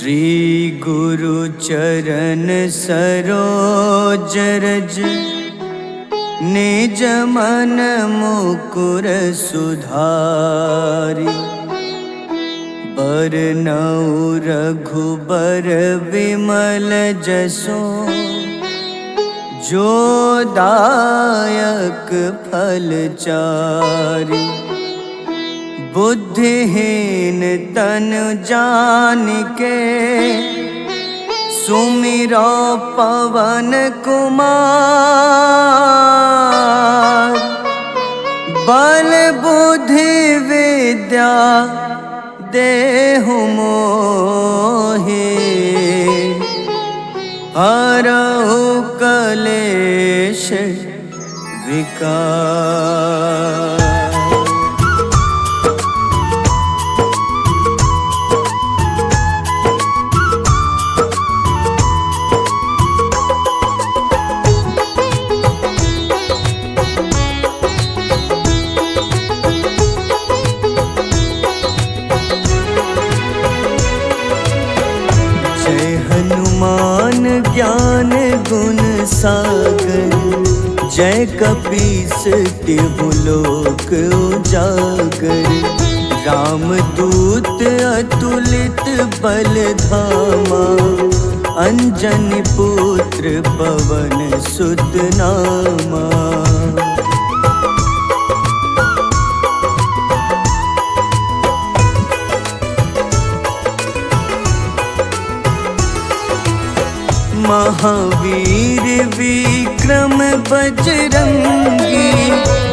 श्री गुरु चरण सरोज रज निज मन मुकुर सुधारि। बरनउँ रघुबर विमल जसो जो दायक फल चारि। बुद्धिहीन तनु जानिके सुमिरो पवन कुमार। बल बुद्धि विद्या देहु मोहि हरहु कलेश विकार। हनुमान ज्ञान गुण सागर जय कपीस तिहु लोक उजागर। रामदूत अतुलित बल धामा अंजनी पुत्र पवन सुत नामा। महावीर विक्रम बजरंगी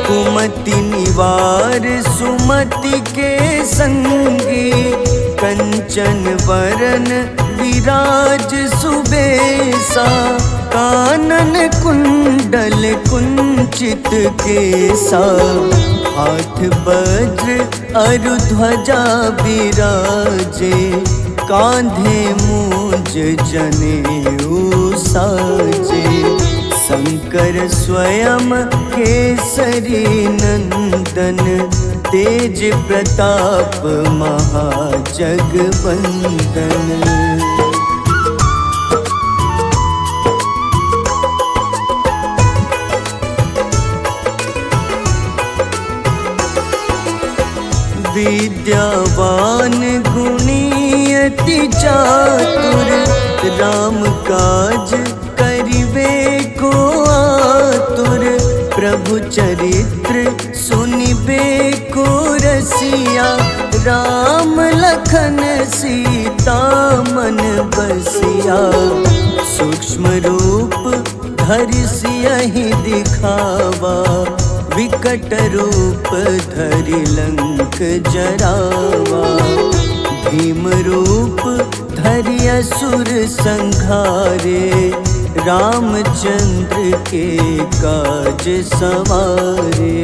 कुमति निवार सुमति के संगी। कंचन वरन विराज सुबेसा कानन कुंडल कुंचित केसा। हाथ वज्र अरु ध्वजा बिराजे कांधे मूंज जनेऊ साजे। शंकर स्वयं केसरी नंदन तेज प्रताप महाजगवंदन। विद्यावान गुणी अति चातुर राम काज करिबे को आतुर। प्रभु चरित्र सुनिबे को रसिया राम लखन सीता मन बसिया। सूक्ष्म रूप धरि सियहि दिखावा विकट रूप धरि लंक जरावा। भीम रूप धरि असुर संहारे रामचंद्र के काज सवारे।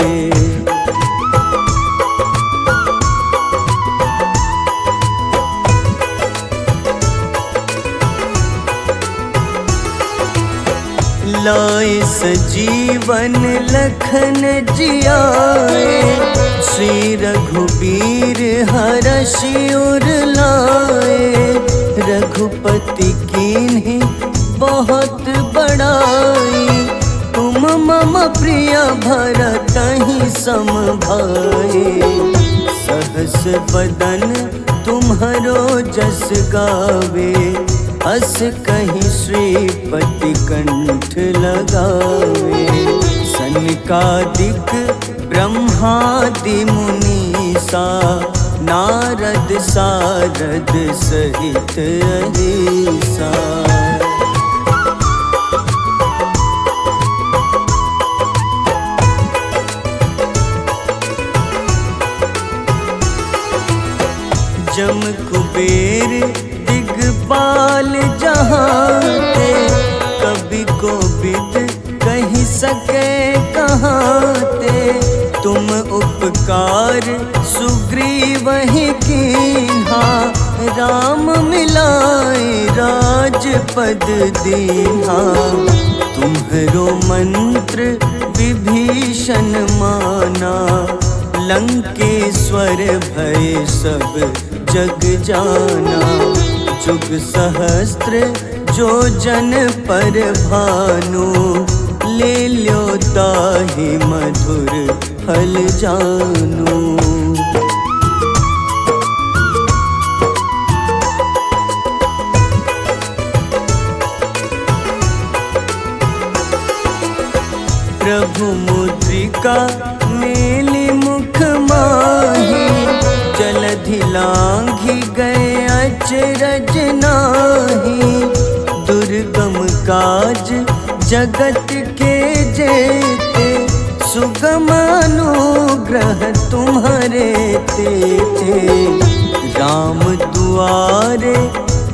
लाए सजीवन लखन जियाए श्री रघुबीर हरषि उर लाए। रघुपति कीन्ही बहुत बड़ाई तुम मम प्रिय भरतहि सम भाई। सहस बदन तुम्हरो जस गावे अस कहीं श्रीपति कंठ लगावे। सनकादिक ब्रह्मादि मुनीसा नारद सारद सहित अहिसा। जम कुबेर दिगपाल जहाँते कभी कोविद कही सके कहाँते। तुम उपकार सुग्रीवहि कीन्हा राम मिलाए राजपद दीन्हा। तुम्हरो मंत्र विभीषण माना लंकेश्वर भय सब जग जाना। जुग सहस्त्र जो जन पर भानु, ले ल्यो ताहि मधुर फल जानू। प्रभु मुद्रिका मेली मुख माही, जलधि लांघि गए अचरज नाही। दुर्गम काज जगत के जेते, सुगम अनुग्रह तुम्हारे तेते। राम दुआरे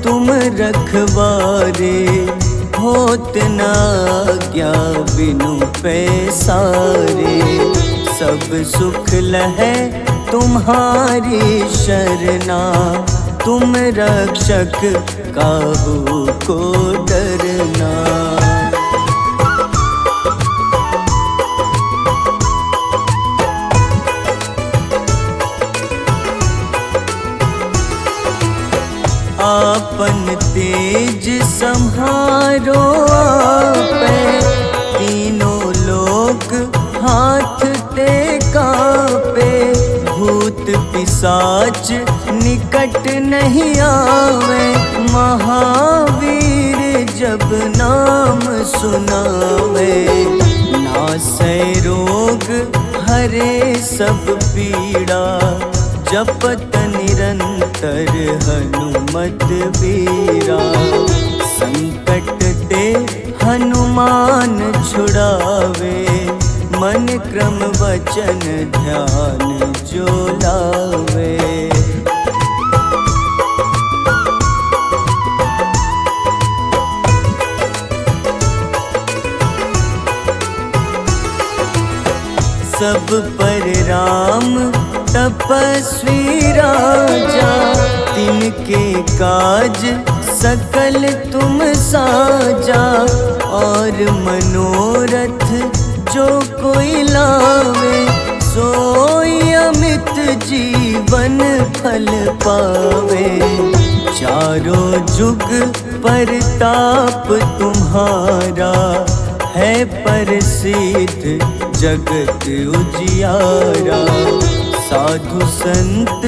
तुम रखवारे, होत न आज्ञा बिनु पैसारे। सब सुख लहै तुम्हारी शरणा, तुम रक्षक काहू को डरना। आपन तेज सम्हारो आपै, तीनों लोक हाथ ते कापे। भूत पिशाच निकट नहीं आवे, महावीर जब नाम सुनावे। नासै रोग हरे सब पीड़ा, जपत निरंतर हनुमत बीरा। संकट ते हनुमान छुड़ावे, मन क्रम वचन ध्यान जो लावे। सब पर राम तपस्वी राजा, तिनके काज सकल तुम साजा। और मनोरथ जो कोई लावे, सोई अमित जीवन फल पावे। चारों जुग परताप तुम्हारा, है प्रसिद्ध जगत उजियारा। साधु संत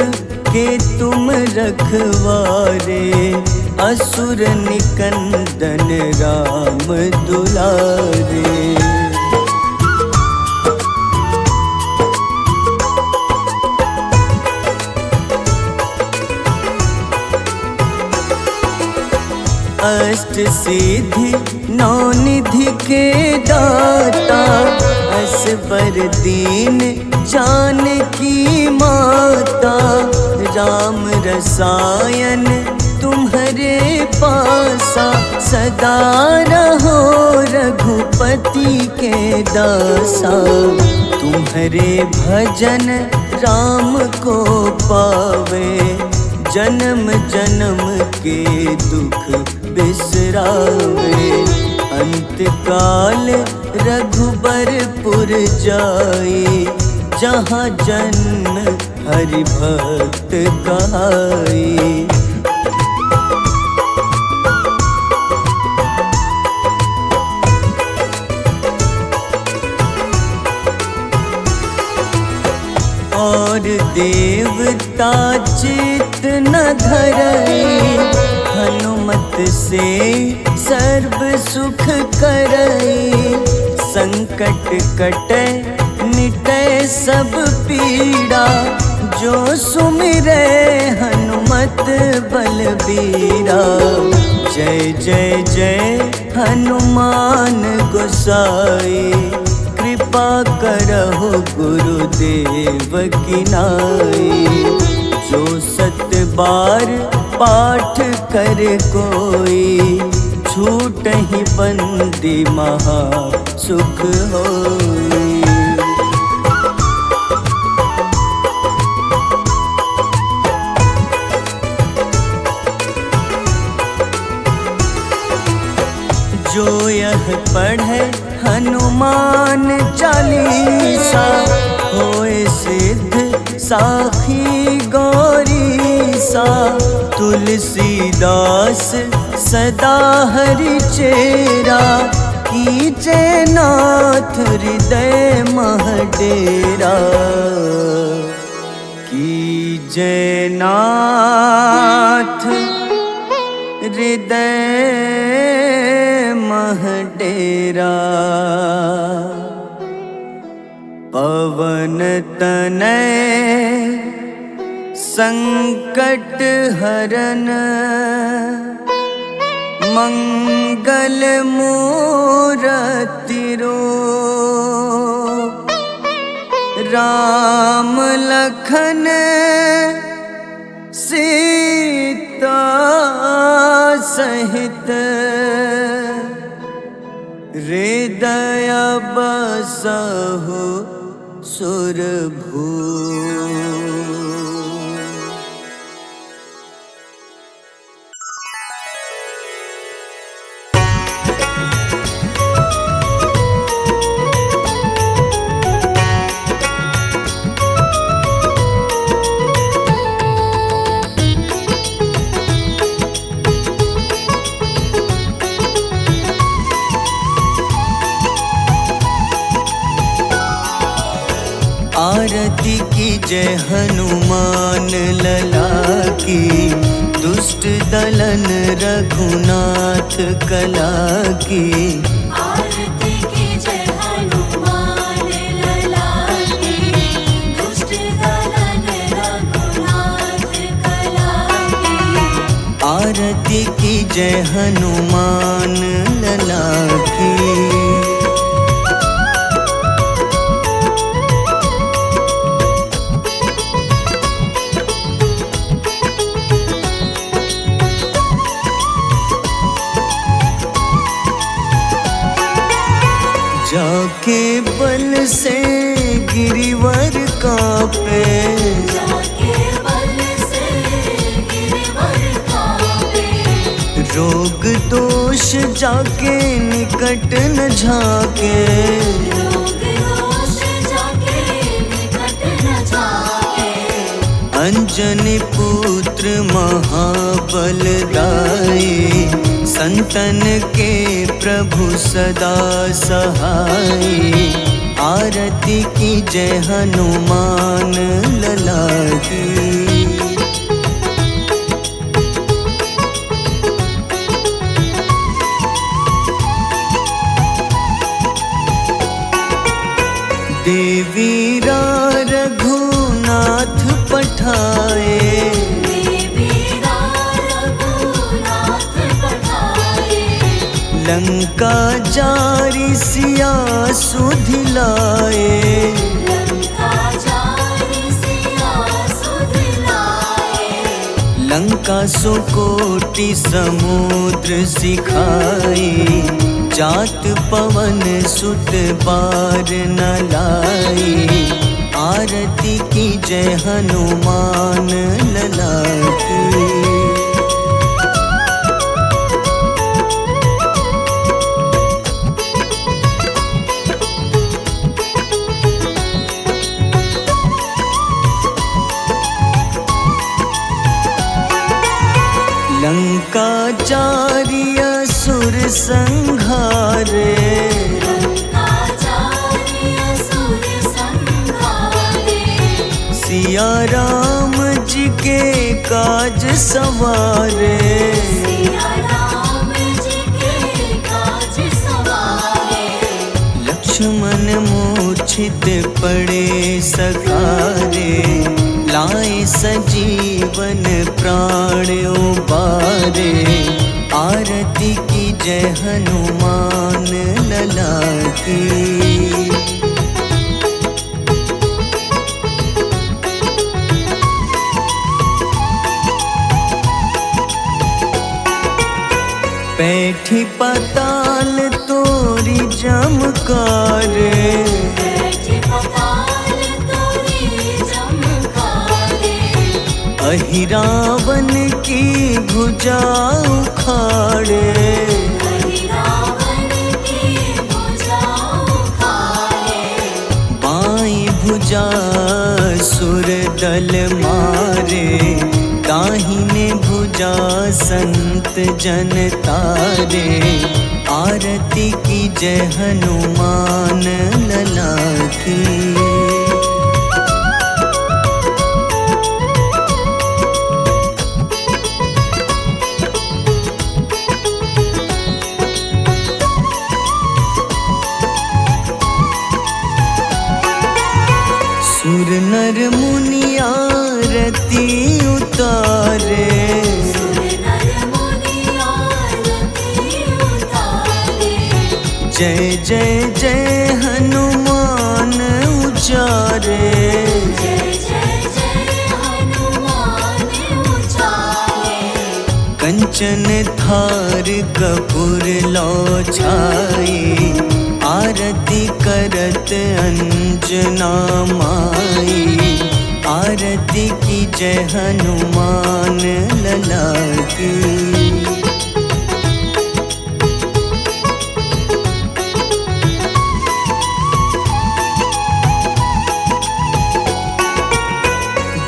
के तुम रखवारे, असुर निकंदन राम दुलारे। अष्ट सिद्धि नौ निधि के दाता, असबर दीन जानकी माता। राम रसायन तुम्हारे पासा, सदा रहो रघुपति के दासा। तुम्हारे भजन राम को पावे, जन्म जन्म के दुख बिसरावे। अंत काल रघुबरपुर जाई, जहाँ जन्म हरि भक्त कहाई। और देवता चित न धरई, हनुमत से सर्व सुख करई। संकट कटै मिटै सब पीड़ा, जो सुमिरै हनुमत बलबीरा। जय जय जय हनुमान गोसाई, कृपा करहु गुरुदेव की नाई। जो 7 बार पाठ कर कोई, छूटहि बंदी महा सुख होई। जो यह पढ़े हनुमान चालीसा, होए सिद्ध साखी गौरीसा। तुलसीदास सदा हरि चेरा, कीजे नाथ हृदय मह डेरा। कीजे नाथ हृदय मह डेरा। पवन तनय संकट हरन, मंगल मूरति रूप। राम लखन सीता सहित, हृदय बसहु सुरभूप। आरती की जय हनुमान लला की, दुष्ट दलन रघुनाथ कला की। आरती की जय हनुमान लला की, दुष्ट दलन रघुनाथ कला की। आरती की जय हनुमान लला की। जाके बल से गिरिवर कांपे, जाके बल से गिरिवर कांपे। रोग दोष जाके निकट न झाके। रोग दोष जाके निकट न झाके। अंजनी पुत्र महाबलदाई, संतन के प्रभु सदा सहाय। आरती की जय हनुमान लला की। देवीरा रघुनाथ पठाए, लंका जारी सिया सुधिलाए। लंका सुकोटि समुद्र सिखाए, जात पवन सुत बार न लाए। आरती की जय हनुमान लला की। लंका जारी असुर संहारे, सिया राम जी के काज सवारे। लक्ष्मण मूर्छित पड़े सखारे, लाए सजीवन प्राण उबारे। आरती की जय हनुमान लला की। बैठी पाताल तोरी जमकारे, अहिरावन की भुजा उखाड़े। बाईं भुजा सुर दल मारे, दाहिने भुजा संत जन तारे, आरती की जय हनुमान लला की। सुर नर मुनि आरती उतारे, सुर नर मुनि आरती उतारे। जय जय जय हनुमान उचारे, जय जय जय हनुमान उचारे। कंचन थार कपूर लो छाई, आरती करत अंजना माई। आरती की जय हनुमान लला की।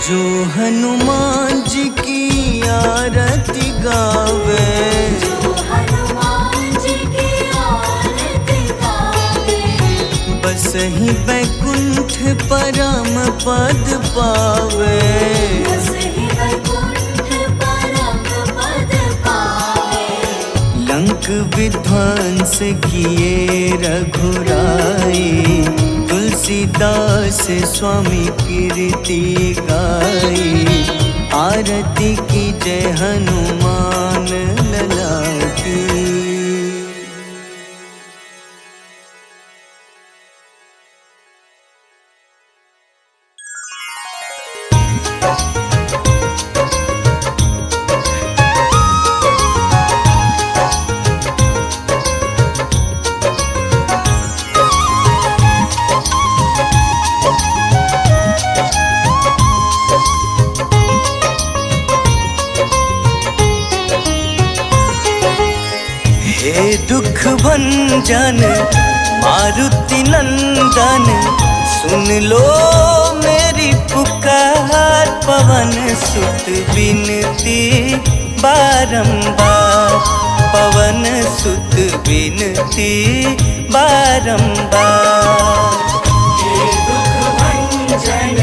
जो हनुमान जी की आरती गावे, जो हनुमान जी की आरती गावे। बस ही बैकुंठ परम पद पावे, बस ही वैकुंठ परम पद पावे। लंक विध्वंस किए रघुराई, तुलसीदास स्वामी कीर्ति गाई। आरती की जय हनुमान लला की। हे दुख भंजन मारुति नंदन, सुन लो मेरी पुकार। पवन सुत बिनती बारंबार, पवन सुत बिनती बारंबार। हे दुख भंजन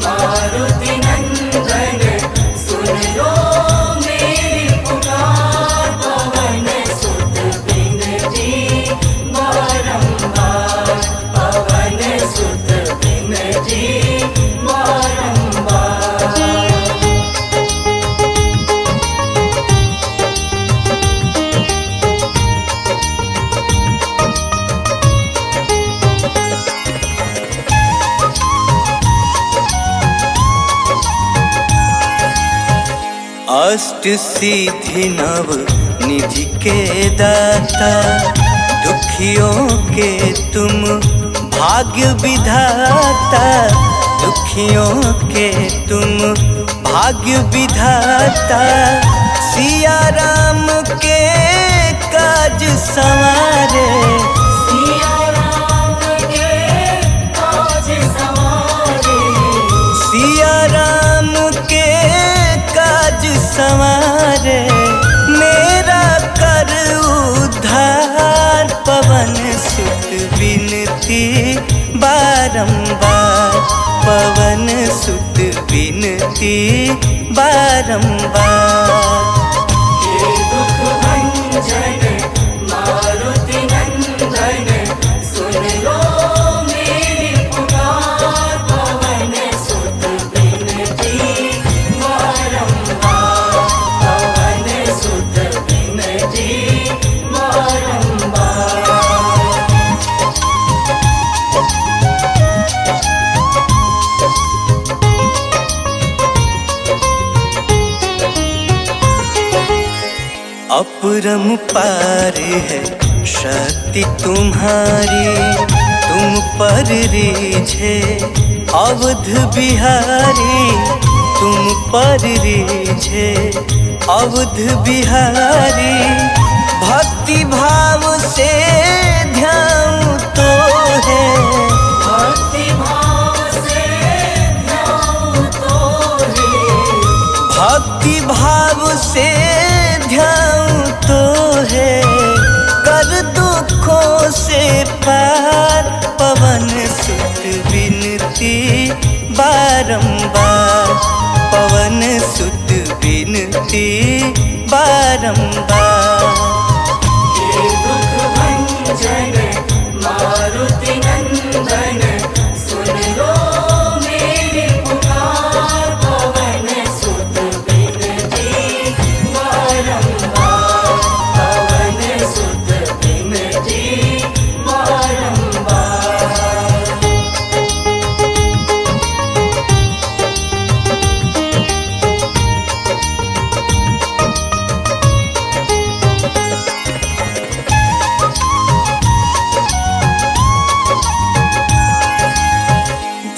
मारुति नंदन, सुन लो मेरी पुकार। पवन सुत बिनती बारंबार, पवन सुत बिनती बारंबार। अष्ट सिद्धि नव निधि के दाता, दुखियों के तुम भाग्य विधाता। दुखियों के तुम भाग्य विधाता, सिया राम के काज संवारे। सिया राम के काज संवारे, सिया राम के काज संवारे। मेरा कर उद्धार, पवन सुत बिनती बारंबार, पवन सुत बिनती बारंबार। हे दुख भंजन मारुति नंदन, सुन लो मेरी पुकार। पवन सुत बिनती बारंबार, पवन सुत बिनती बारंबार। अपरंपार है शक्ति तुम्हारी, तुम पर रीझे अवध बिहारी। तुम पर रीझे अवध बिहारी। भक्ति भाव से ध्यान तो है, भक्ति भाव से ध्यान तो है। भक्त भक्ति भाव से ध्यान तो है, कर दुखों से पार। पवन सुत विनती बारंबार, पवन सुत विनती बारंबार। हे दुख भंजन मारुति नंदन, सुन लो मेरी पुकार। पवन सुत विनती बारंबार, पवन सुत विनती बारंबार।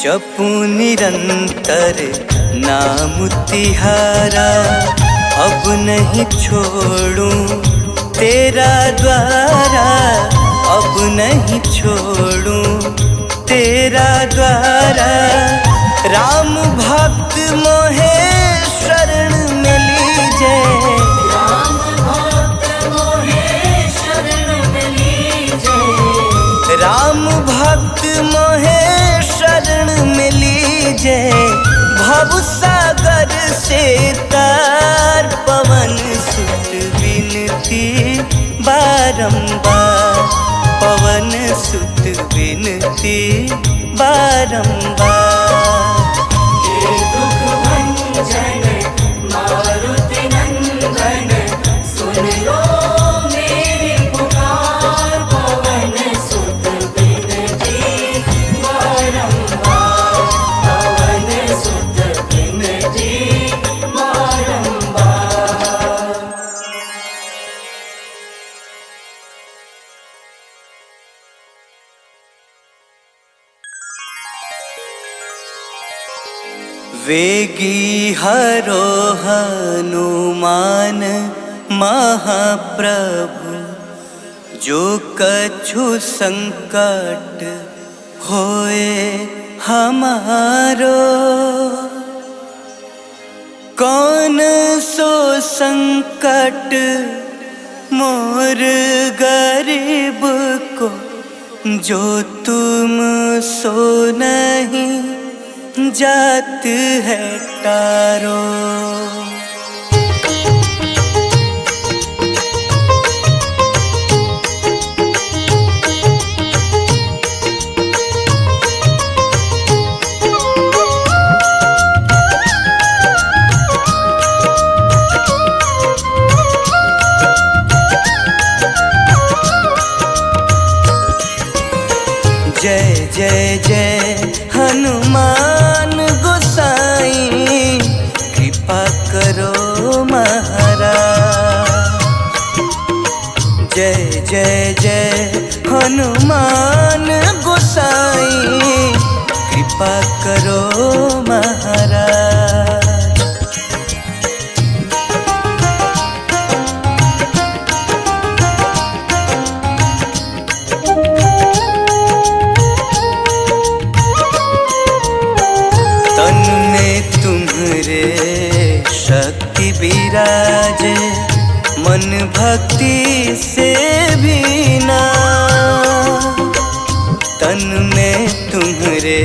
जपू निरंतर नाम तिहारा, अब नहीं छोड़ूं तेरा द्वारा, अब नहीं छोड़ूं तेरा द्वारा। राम भक्त मोहे शरण में लीजे, राम भक्त मोहे शरण में लीजे, राम भक्त मोहे शरण में लीजे। भव सागर से तार, पवन सुत विनती बारंबार, पवन सुत विनती बारंबार। हे दुख भंजन मारुति नंदन, सुन लो मेरी पुकार। पवन सुत विनती बारंबार, पवन सुत विनती बारंबार। वेगी हरो हनुमान महाप्रभु, जो कछु संकट होए हमारो। कौन सो संकट मोर गरीब को, जो तुम सो नहीं जात है टारो। जय जय जय हनुमान गोसाई, कृपा करो महाराज। जय जय जय हनुमान गोसाई, कृपा करो महाराज। तन में तुम्हारे शक्ति विराजे, मन भक्ति से भी ना। तन में तुम्हारे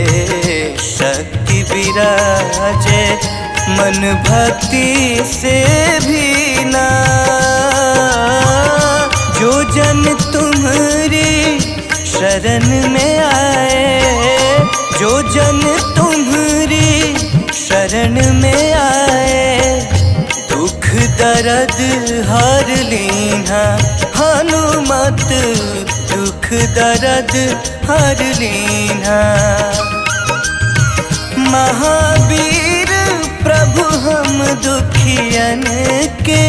शक्ति विराजे, मन भक्ति से भी ना। जो जन तुम्हारी शरण में आए, जो जन तुम्हारी शरण में आए, दुख दर्द हर लीना। हनुमत दुख दर्द हर लीना। महावीर प्रभु हम दुखियन के,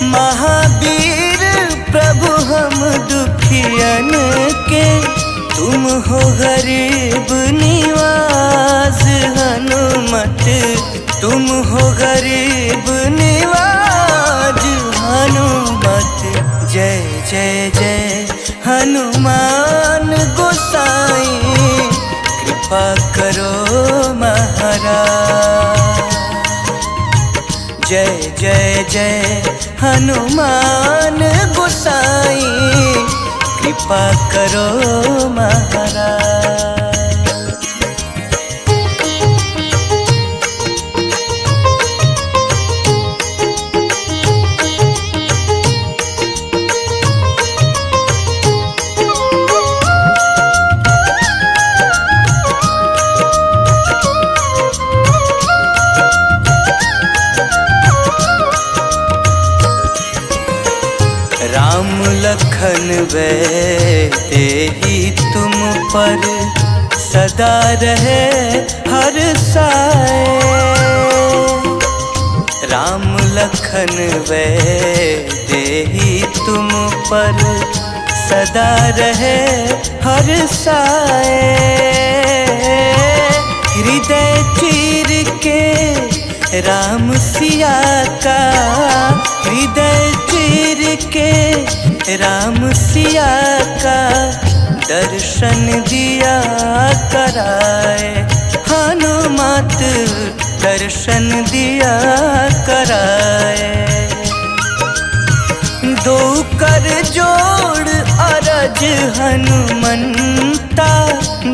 महावीर प्रभु हम दुखियन के। तुम हो गरीब निवास हनुमत, तुम हो गरीब निवाज हनुमत। जय जय जय हनुमान गोसाई, कृपा करो महाराज। जय जय जय हनुमान गोसाई, कृपा करो महाराज। राम लखन वे तेहि तुम पर सदा रहे हर साए। राम लखन वे तेहि तुम पर सदा रहे हर साए। हृदय चीर के राम सिया का, हृदय चीर के राम सिया का दर्शन दिया कराए। हनुमत दर्शन दिया कराए। दो कर जोड़ अरज हनुमंता,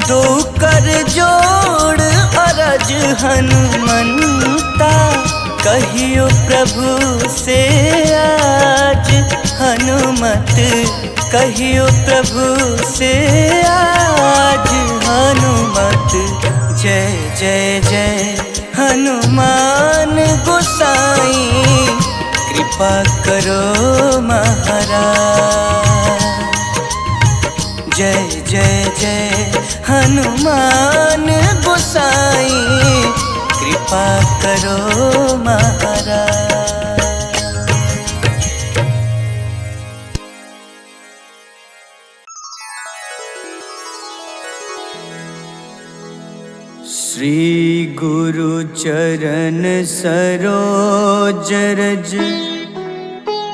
दो कर जोड़ अरज हनुमंता। कहियो प्रभु से आज हनुमत, कहियो प्रभु से आज हनुमत। जय जय जय हनुमान गोसाई, कृपा करो महाराज। जय जय जय हनुमान गोसाई, कृपा करो महाराज। श्री गुरु चरण सरोज रज,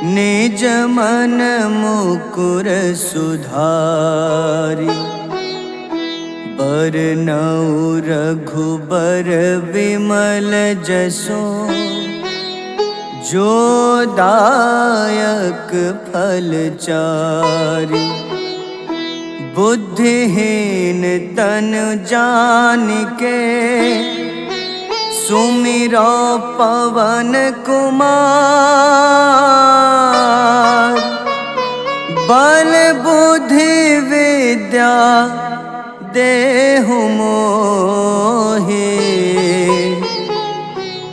निज मन मुकुर सुधारि। बरनउँ रघुबर विमल जसो, जो दायक फल चारि। बुद्धिहीन तनु जानिके, सुमिरो पवन कुमार। बल बुद्धि विद्या देहु मोहि,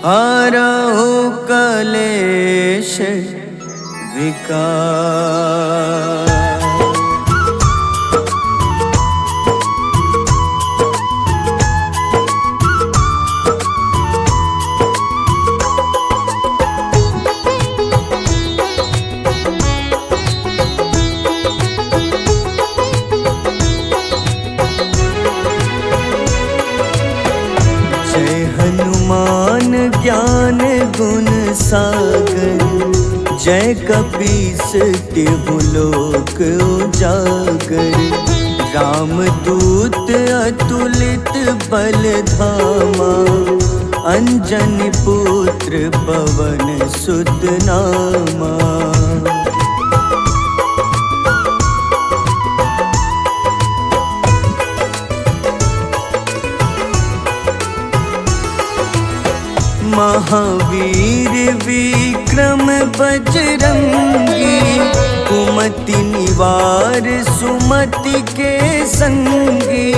हरहु कलेश विकार। हनुमान ज्ञान गुण सागर, जय कपीस तिहु लोक उजागर। रामदूत अतुलित बल धामा, अंजनी पुत्र पवन सुत नामा। महावीर विक्रम बजरंगी, कुमति निवार सुमति के संगी।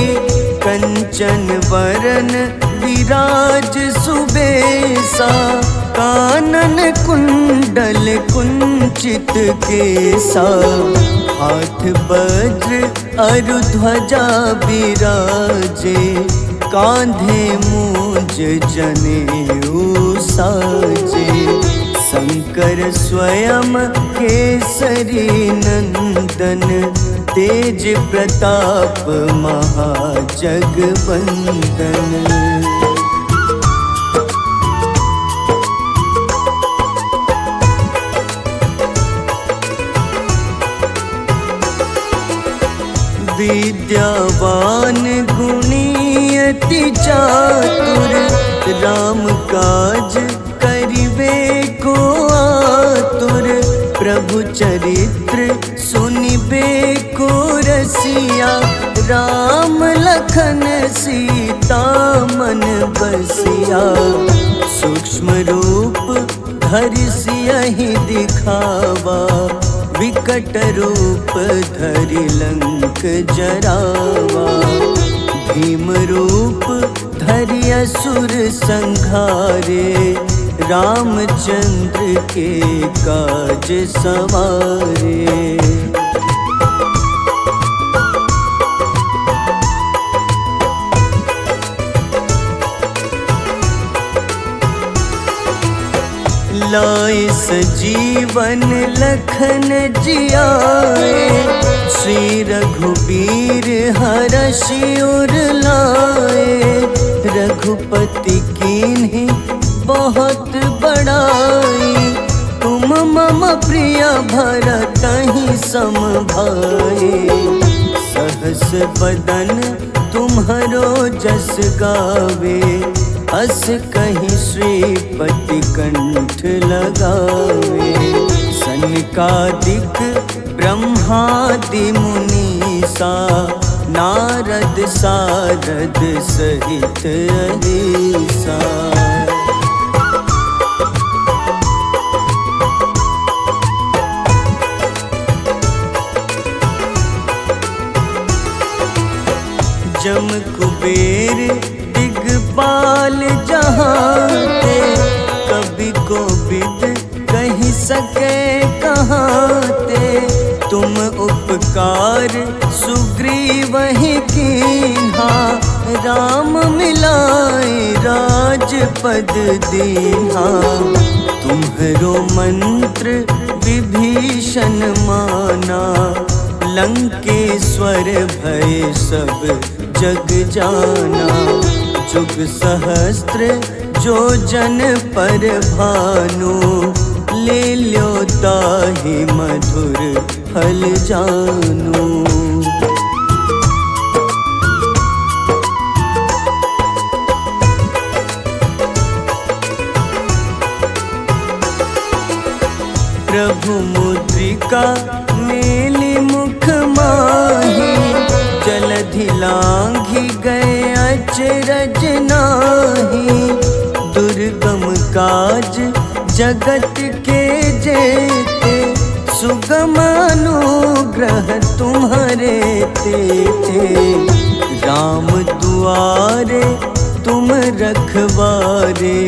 कंचन वरन विराज सुबेसा, कानन कुंडल कुंचित केसा। हाथ वज्र अरु ध्वजा बिराजे, कांधे मूंज जनेऊ साजे। शंकर स्वयं केसरी नंदन, तेज प्रताप महाजगवंदन। विद्यावान गुणी अति चातुर, राम काज करिबे चरित्र सुनिबे को रसिया, राम लखन सीता मन बसिया। सूक्ष्म रूप धरि सियहि दिखावा, विकट रूप धरि लंक जरावा। भीम रूप धरि असुर संहारे, रामचंद्र के काज सवारे। लाए सजीवन लखन जियाए, श्री रघुबीर हरषि उर लाए। रघुपति कीन्ही बहुत बड़ाई, तुम मम प्रिय भरतहि सम भाई। सहस बदन तुम्हरो जस गावे, अस कहीं श्रीपति कंठ लगावे। सनकादिक ब्रह्मादि मुनीसा, नारद सारद सहित अहिसा। जम कुबेर दिगपाल जहाते, कवि कोविद कहि सके कहाते। तुम उपकार सुग्रीवहि कीन्हा, राम मिलाए राजपद दीन्हा। तुम्हरो मंत्र विभीषण माना, लंकेश्वर भय सब जग जाना। जुग सहस्त्र जो जन पर भानु, ले ल्यो ताहि मधुर फल जानू। प्रभु मुद्रिका मेली मुख माही, जलधि लांघि गए अचरज नाही। दुर्गम काज जगत के जेते, सुगम अनुग्रह तुम्हारे तेते। राम दुआरे तुम रखवारे,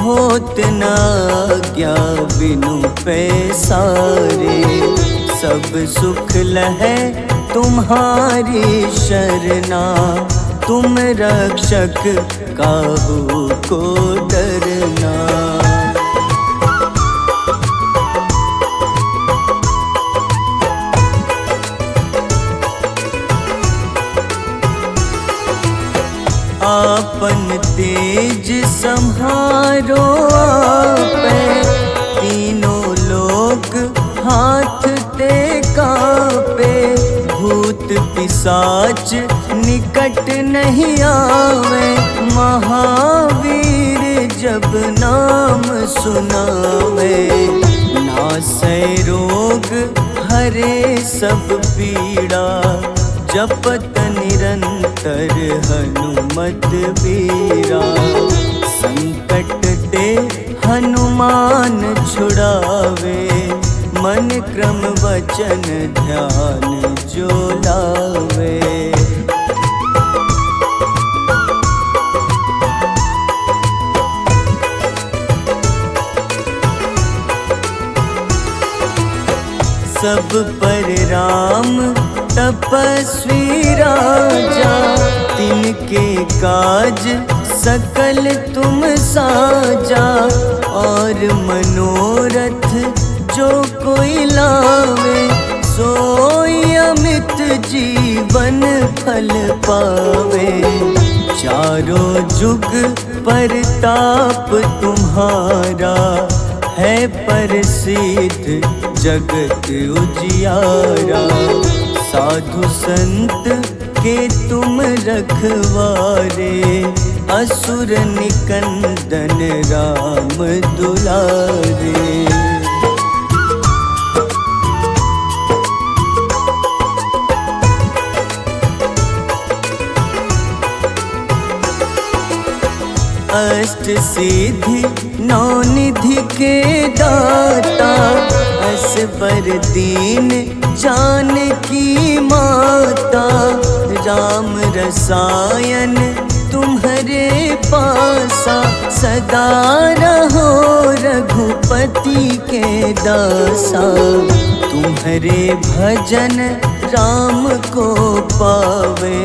होत न आज्ञा बिनु पैसारे। सब सुख लहै तुम्हारी शरणा, तुम रक्षक काहू को डरना। आपन तेज सम्हारो आपै, तीनों लोक हाथ ते कापे। भूत पिशाच निकट नहीं आवे, महावीर जब नाम सुनावे। नासै रोग हरे सब पीड़ा, जपत निरंतर हनुमत बीरा। संकट ते हनुमान छुड़ावे, मन क्रम वचन ध्यान जो लावे। सब पर राम तपस्वी राजा, तिनके काज सकल तुम साजा। और मनोरथ जो कोई लावे, सोई अमित जीवन फल पावे। चारों जुग परताप तुम्हारा, है प्रसिद्ध जगत उजियारा। साधु संत के तुम रखवारे, असुर निकंदन राम दुलारे। अष्ट सिद्धि नौ निधि के दाता, असबर दीन जानकी माता। राम रसायन तुम्हारे पासा, सदा रहो रघुपति के दासा। तुम्हारे भजन राम को पावे,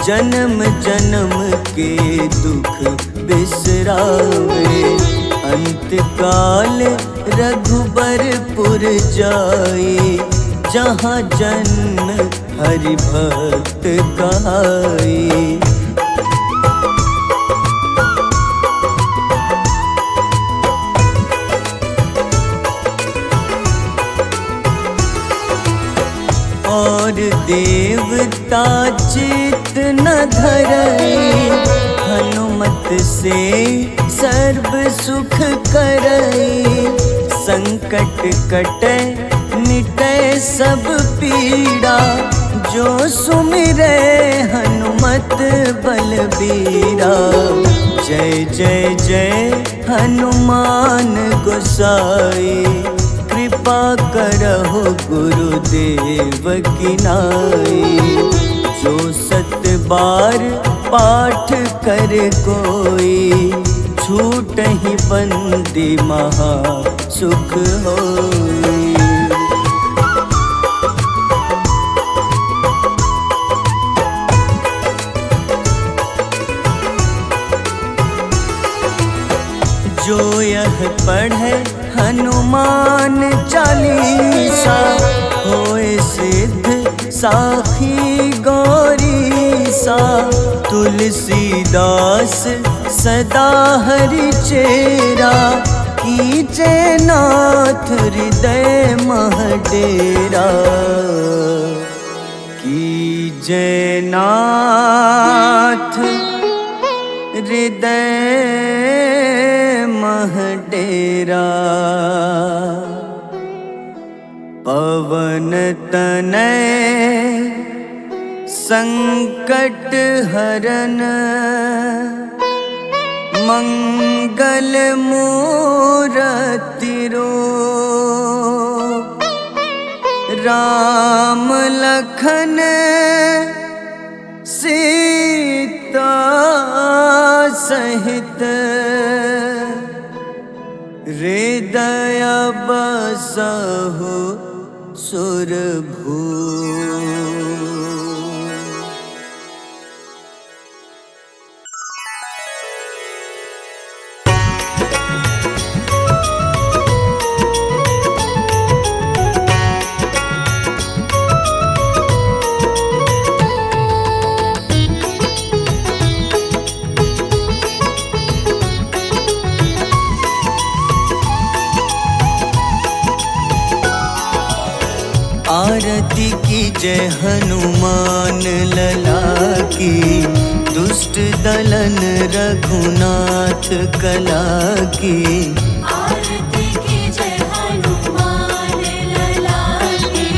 जन्म जन्म के दुख बिसरावे। अंत काल रघुबरपुर जाई, जहाँ जन्म हरि भक्त कहाई। और देवता चित न धरई, हनुमत से सर्व सुख करई। संकट कटे मिटे सब पीड़ा, जो सुमिरे हनुमत बलबीरा। जय जय जय हनुमान गोसाई, कृपा करहु गुरुदेव की नाई। जो सत बार पाठ कर कोई, छूटहि बंदी महा सुख होई। जो यह पढ़े हनुमान चालीसा, होए सिद्ध साखी गौरीसा। तुलसीदास सदा हरि चेरा, कीजे नाथ हृदय मह डेरा। कीजे नाथ हृदय मह डेरा। पवन तनय संकट हरन, मंगल मूरति रूप। राम लखन सीता सहित, हृदय बसहु सुरभूप। आरती की जय हनुमान लला की, दुष्ट दलन रघुनाथ कला की। आरती की जय हनुमान लला की,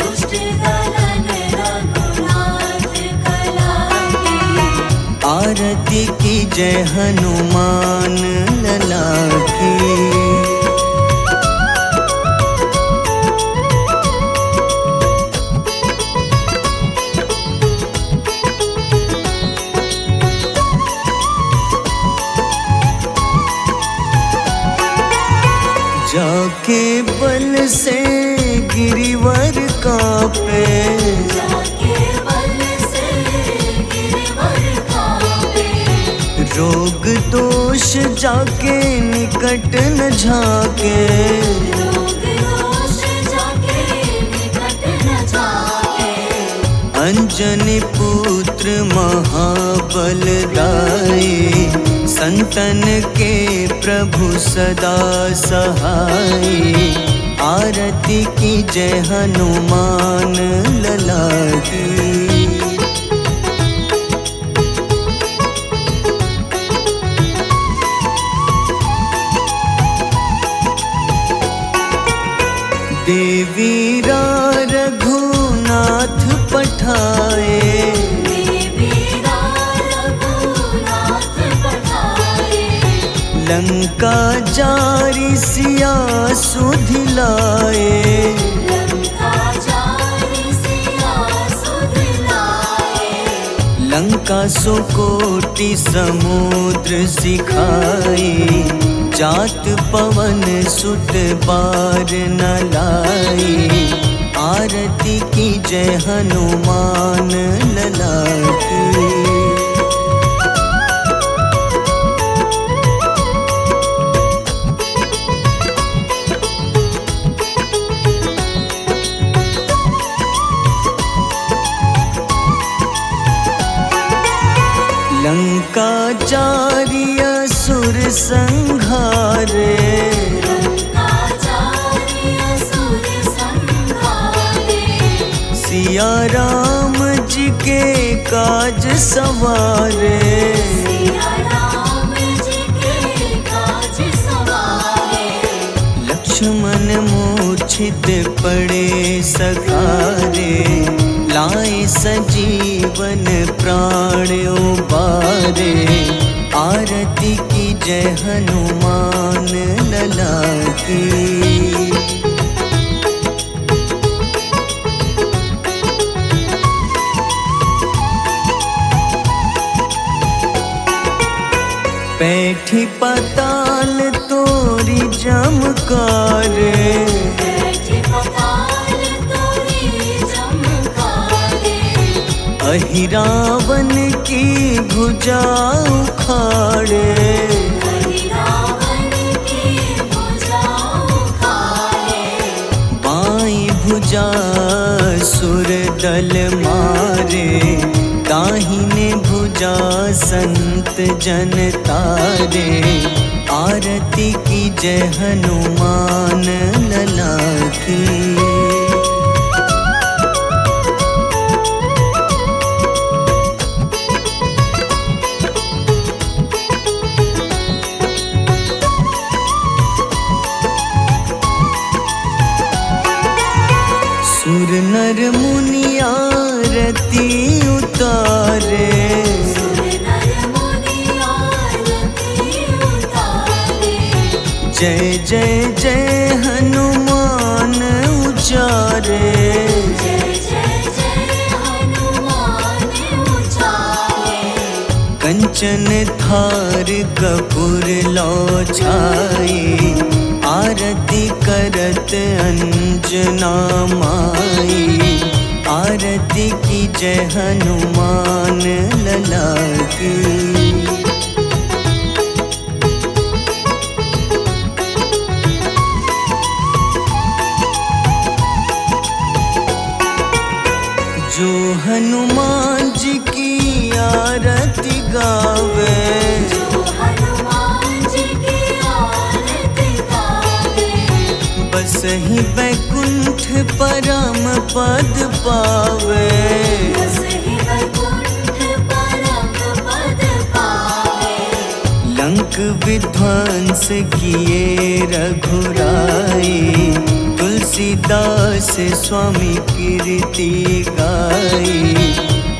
दुष्ट दलन रघुनाथ कला की। आरती की जय हनुमान लला की। जाके बल से गिरिवर कांपे, जाके बल से गिरिवर कांपे। रोग दोष जाके निकट न झाके, रोग दोष जाके निकट न झाके। अंजनी पुत्र महाबलदाई, संतन के प्रभु सदा सहाय। आरती की जय हनुमान लला की। देवीरा रघुनाथ पठाए, देवीरा रघुनाथ पठाए। लंका जारी सिया सुधिलाए, लंका जारी सिया सुधिलाए। लंका सो कोटि समुद्र सिखाए, जात पवन सुत बार न लाए। आरती की जय हनुमान लला की। लंका जारी असुर संहारे, लंका जारी असुर संहारे। सिया राम जी के काज सवारे, सिया राम जी के काज सवारे। लक्ष्मण मूर्छित पड़े सखारे, लाए सजीवन प्राण उबारे। आरती की जय हनुमान लला की। बैठी पाताल तोरी जमकारे, बैठी पाताल तोरी जमकारे। अहि रावण की भुजा उखाड़े, अहि रावण की भुजा उखाड़े। बाईं भुजा सुर दल मारे, दाहिने भुजा संत जन तारे। आरती की जय हनुमान लला की। सुर नर मुनि आरती उतारे, सुर नर मुनि आरती उतारे। जय जय जय हनुमान उचारे। जय जय जय हनुमान उचारे। कंचन थार कपूर लो छाए, आरती करत अंजना माई। आरती की जय हनुमान लला की। जो हनुमान जी की आरती गावे, जो हनुमान जी की आरती गावे। बस ही वैकुंठ परम पद पावे। बस ही वैकुंठ परम पद पावे। लंक विध्वंस किए रघुराई, तुलसीदास स्वामी कीर्ति गाई।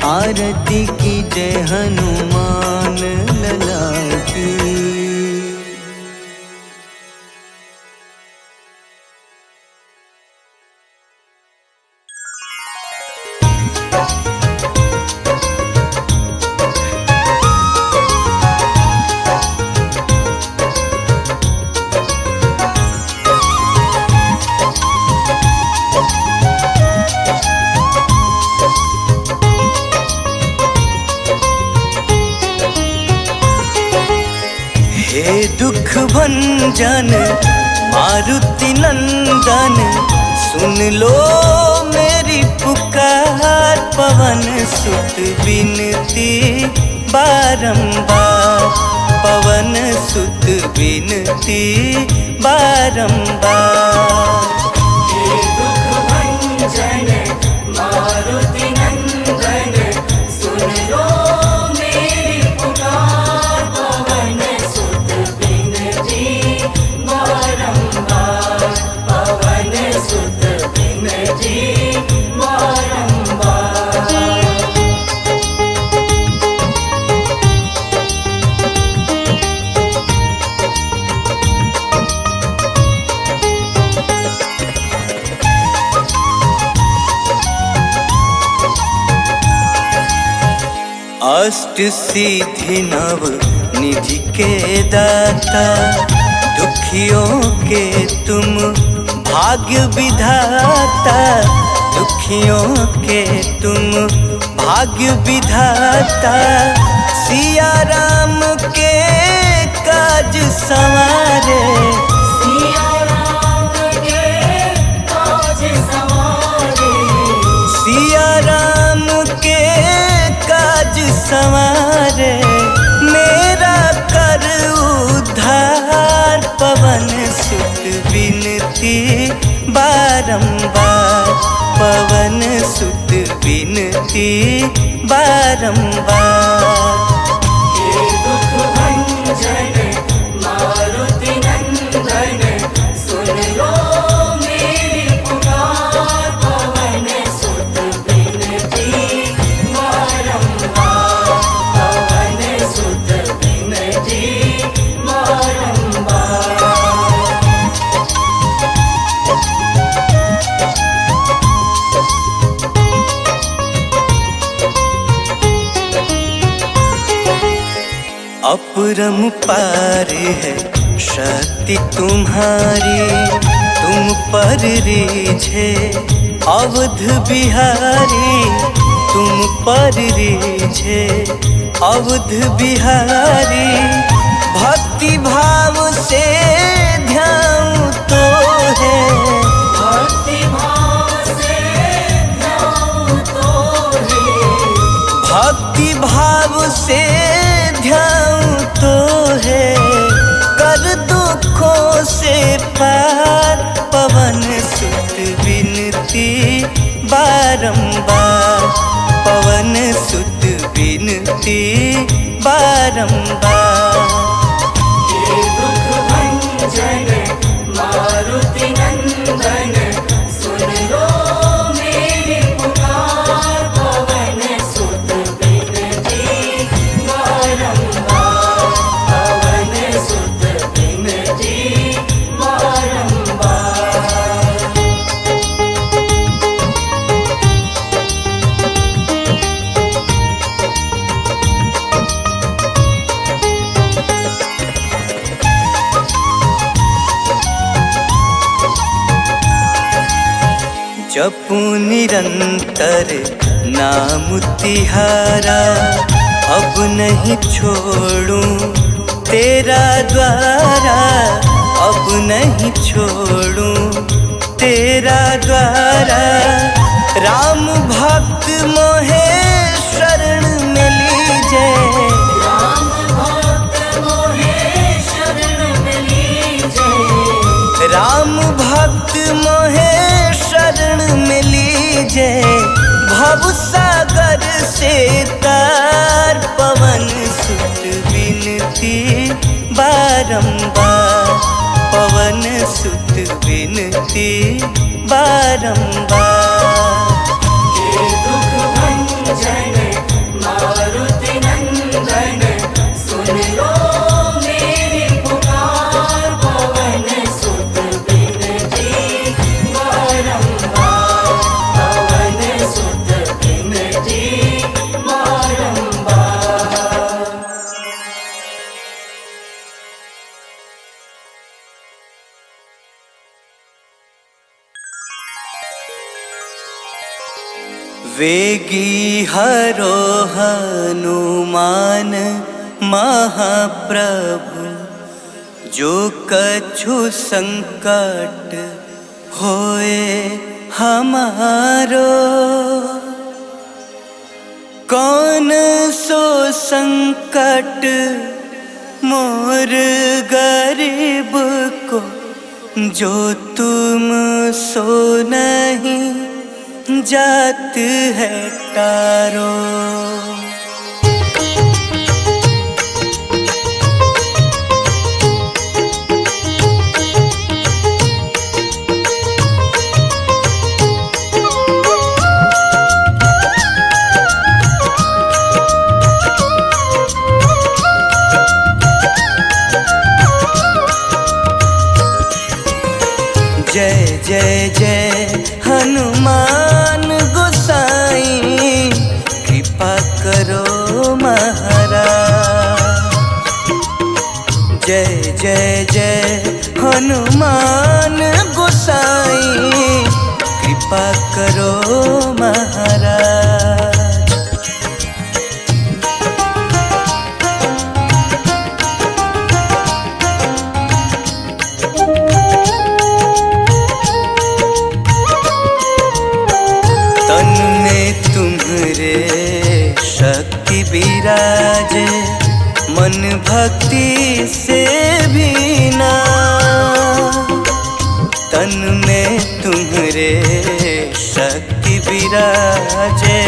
आरती की जय हनुमान लला की। हे दुख भंजन मारुति नंदन, सुन लो मेरी पुकार। पवन सुत विनती बारंबार, पवन सुत विनती बारंबार। हे दुख भंजन मारुति नंदन, सुन लो मेरी पुकार। पवन सुत विनती बारंबार, पवन सुत विनती बारंबार। अष्ट सिद्धि नव निधि के दाता, दुखियों के तुम भाग्य विधाता, दुखियों के तुम भाग्य विधाता। सिया राम के काज संवारे, सिया राम के काज संवारे, सिया राम के काज संवारे। मेरा कर उद्धार, पवन सुत विनती बारंबार, पवन सुत विनती बारंबार। हे दुख भंजन मारुति नंदन, सुन लो मेरी पुकार, पवन सुत विनती बारंबार, पवन सुत विनती बारंबार। अपरंपार है शक्ति तुम्हारी, तुम पर रीझे अवध बिहारी, तुम पर रीझे अवध बिहारी। भक्ति भाव से ध्यान तो है, भक्ति भाव से ध्यान तो है, भक्ति भाव से ध्यान तो है। कर दुखों से पार, पवन सुत विनती बारंबार, पवन सुत विनती बारंबार। हे दुख भंजन मारुति नंदन, सुन लो मेरी पुकार, पवन सुत विनती बारंबार, पवन सुत विनती बारंबार। जपू निरंतर नाम तिहारा, अब नहीं छोड़ूं तेरा द्वारा, अब नहीं छोड़ूं तेरा द्वारा। राम भक्त मोहे शरण में लीजे, राम भक्त मोहे शरण में लीजे, राम भक्त मोहे शरण में लीजे। भव सागर से तार, पवन सुत विनती बारंबार, पवन सुत विनती बारंबार। हे दुख भंजन मारुति नंदन, सुन लो मेरी पुकार, पवन सुत विनती बारंबार, पवन सुत विनती बारंबार। वेगी हरो हनुमान महाप्रभु, जो कछु संकट होए हमारो। कौन सो संकट मोर गरीब को, जो तुम सो नहीं जात है तारो। जय जय जय हनुमान गोसाई, कृपा करो जय हनुमान गोसाई, कृपा करो महाराज। तन में तुम्हारे शक्ति विराजे, मन भक्ति से भी ना। तन में तुम्हारे शक्ति विराजे,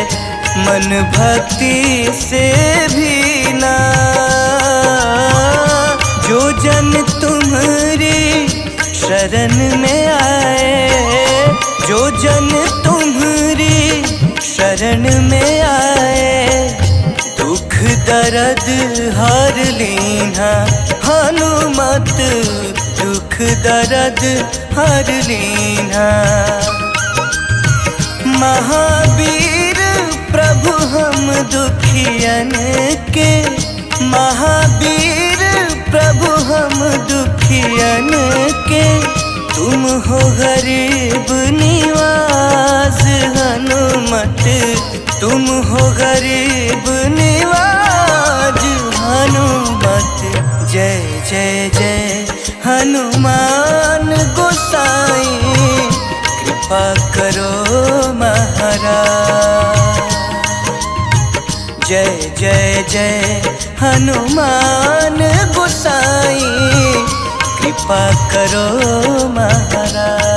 मन भक्ति से भी ना। जो जन तुम्हारी शरण में आए, जो जन तुम्हारी शरण में आए, दुख दर्द हर लीना। हनुमत दुख दर्द हर लीना। महावीर प्रभु हम दुखियन के, महावीर प्रभु हम दुखियन के, तुम हो गरीब निवास। हनुमत तुम हो गरीब निवाज। हनुमत जय जय जय हनुमान गोसाई, कृपा करो महाराज। जय जय जय हनुमान गोसाई, कृपा करो महाराज।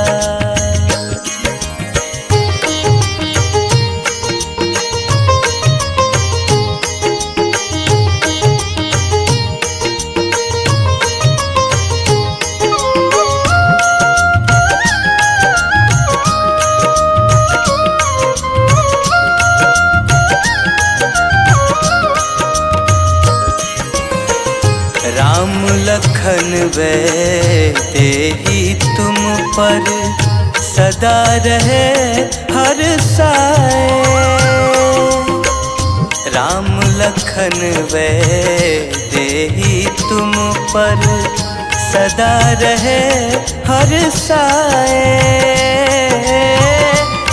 राम लखन वे तेहि तुम पर, सदा रहे हर साए। राम लखन वे तेहि तुम पर, सदा रहे हर साए।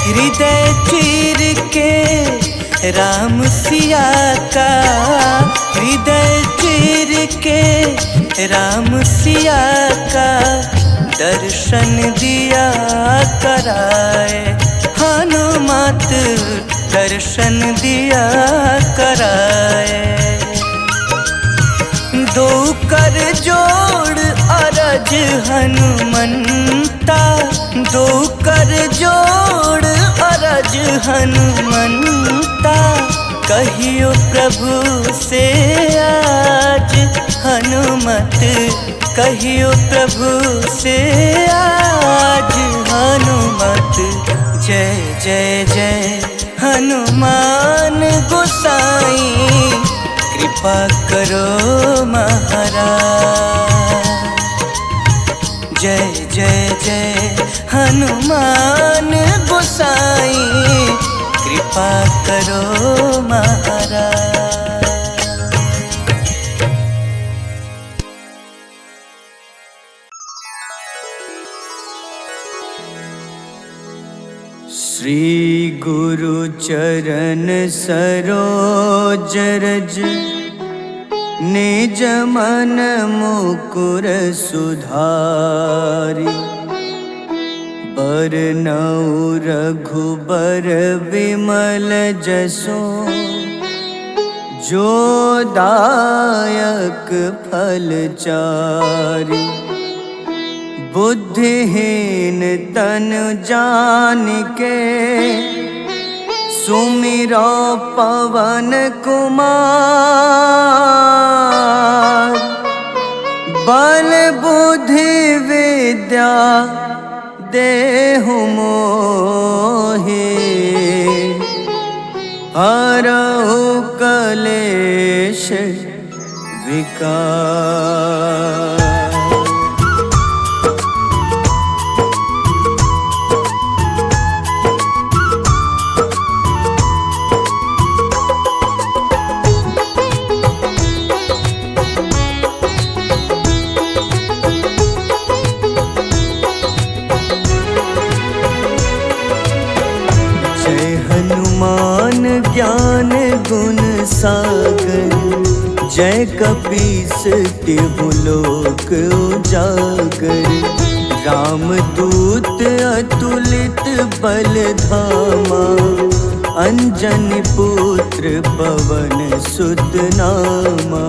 हृदय चीर के राम सिया का, हृदय चीर के राम सिया का, दर्शन दिया कराए। हनुमत दर्शन दिया कराए। दो कर जोड़ अरज हनुमंता, दो कर जोड़ अरज हनुमंता, कहियो प्रभु से आज। हनुमत कहियो प्रभु से आज। हनुमत जय जय जय हनुमान गोसाई, कृपा करो महाराज। जय जय जय हनुमान गोसाई, कृपा करो महाराज। श्री गुरु चरण सरोज रज, निज मन मुकुर सुधारी। बरनउँ रघुबर विमल जसो, जो दायक फल चारि। बुद्धिहीन तनु जानिके, सुमिरो पवन कुमार। बल बुद्धि विद्या देहु मोहि, हरहु कलेश विकार। ज्ञान गुण सागर, जय कपीस तिहु लोक उजागर। रामदूत अतुलित बल धामा, अंजनी पुत्र पवन सुत नामा।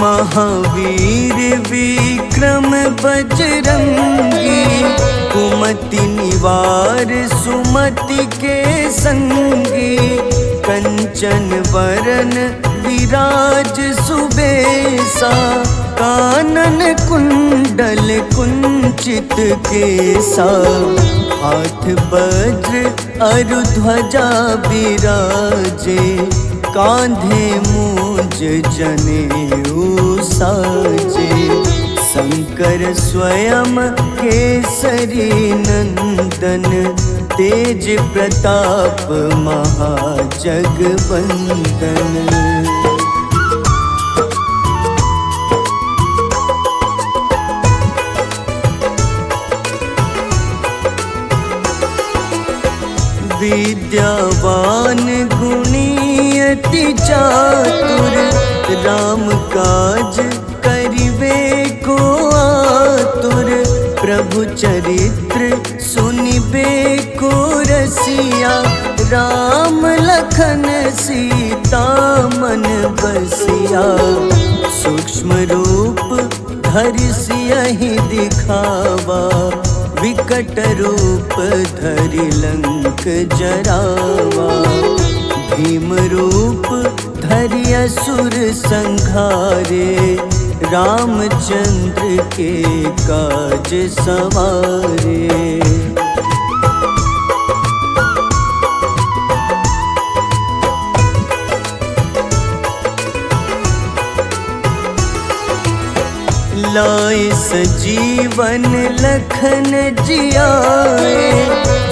महावीर विक्रम बजरंगी, कुमति निवार सुमति के संगी। कंचन वरन विराज सुबेसा, कानन कुंडल कुंचित केसा। हाथ वज्र अरु ध्वजा बिराजे, कांधे मूंज जनेऊ साजे। शंकर स्वयं केसरी नंदन, तेज प्रताप महाजगवंदन। विद्यावान गुणी अति चातुर, राम काज करिबे को आतुर। प्रभु चरित्र सुनिबे को रसिया, राम लखन सीता मन बसिया। सूक्ष्म रूप धरि सियहि दिखावा, विकट रूप धरि लंक जरावा। भीम रूप धरि असुर संहारे, रामचंद्र के काज सवारे। लाए सजीवन लखन जियाए,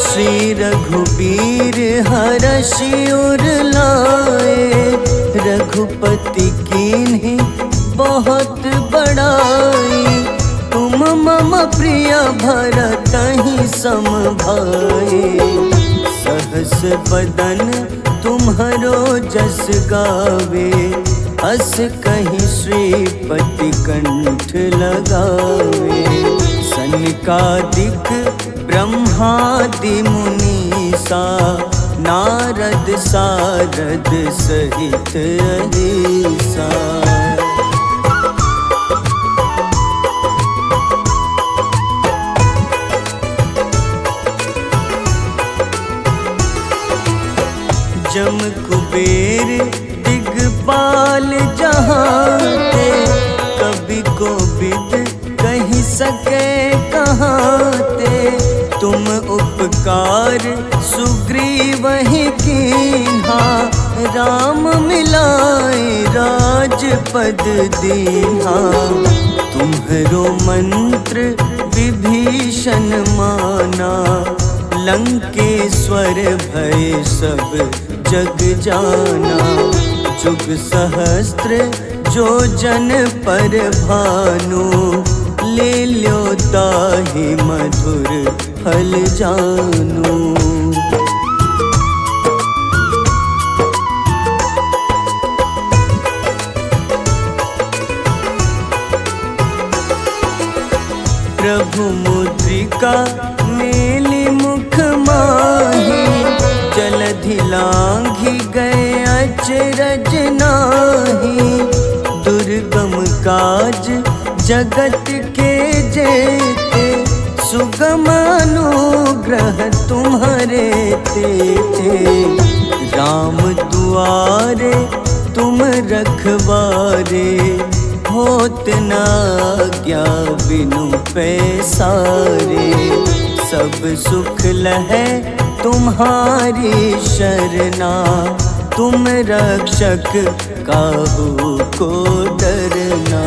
श्री रघुबीर हरषि उर लाए। रघुपति कीन्ही बहुत बड़ाई, तुम मम प्रिय भरतहि सम भाई। सहस बदन तुम्हरो जस गावे, अस कहीं श्रीपति कंठ लगावे। सनकादिक ब्रह्मादि मुनीसा, नारद सारद सहित अहिसा। जम कुबेर दिगपाल जहाँते, कवि कोविद कही सके कहाँते। तुम उपकार सुग्रीवहि कीन्हा, राम मिलाए राजपद दीन्हा। तुम्हरो मंत्र विभीषण माना, लंकेश्वर भय सब जग जाना। जुग सहस्त्र जो जन पर भानु, ले ल्यो ताहि मधुर फल जानू। प्रभु मुद्रिका मेली मुख माही, जलधि लांघि गए अचरज नाही। दुर्गम काज जगत के जेते, सुगम अनुग्रह तुम्हारे तेते। राम दुआरे तुम रखवारे, होत न आज्ञा बिनु पैसारे। सब सुख लहै तुम्हारी शरणा, तुम रक्षक काहू को डरना।